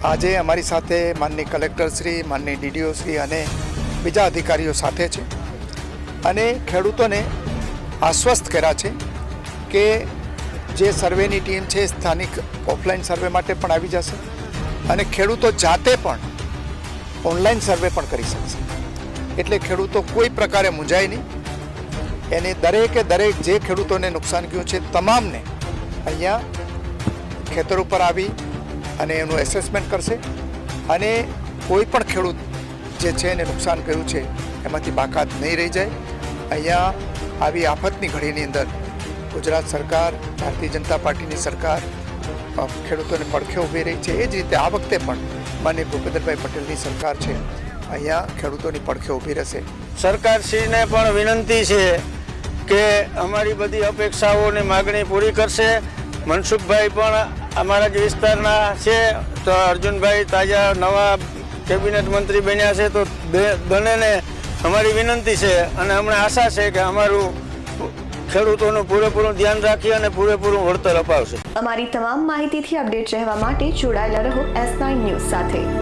આજે અમારી સાથે માનનીય કલેક્ટર શ્રી, માનનીય ડીડીઓ શ્રી અને બીજા અધિકારીઓ સાથે છે અને ખેડૂતોને આશ્વસ્ત કર્યા છે કે જે સર્વેની ટીમ છે સ્થાનિક ઓફલાઈન સર્વે માટે પણ આવી જશે અને ખેડૂતો જાતે પણ ઓનલાઈન સર્વે પણ કરી શકશે. એટલે ખેડૂતો કોઈ પ્રકારે મૂંઝાય નહીં. એને દરેકે દરેક જે ખેડૂતોને નુકસાન ગયું છે તમામને અહીંયા ખેતર ઉપર આવી અને એનું એસેસમેન્ટ કરશે અને કોઈ પણ ખેડૂત જે છે એને નુકસાન કર્યું છે એમાંથી બાકાત નહીં રહી જાય. અહીંયા આવી આફતની ઘડીની અંદર ગુજરાત સરકાર, ભારતીય જનતા પાર્ટીની સરકાર ખેડૂતોને પડખે ઊભી રહી છે. એ જ રીતે આ વખતે પણ માનનીય ભૂપેન્દ્રભાઈ પટેલની સરકાર છે અહીંયા ખેડૂતોની પડખે ઊભી રહેશે. સરકારશ્રીને પણ વિનંતી છે કે અમારી બધી અપેક્ષાઓની માગણી પૂરી કરશે. મનસુખભાઈ પણ અમારા જ વિસ્તારના છે, તો અર્જુનભાઈ તાજા નવા કેબિનેટ મંત્રી બન્યા છે, તો બંનેને અમારી વિનંતી છે અને અમને આશા છે કે અમારું ખેડૂતોનું પૂરેપૂરું ધ્યાન રાખી અને પૂરેપૂરું વળતર અપાવશે. અમારી તમામ માહિતીથી અપડેટ રહેવા માટે જોડાયેલા રહો S9 ન્યૂઝ સાથે.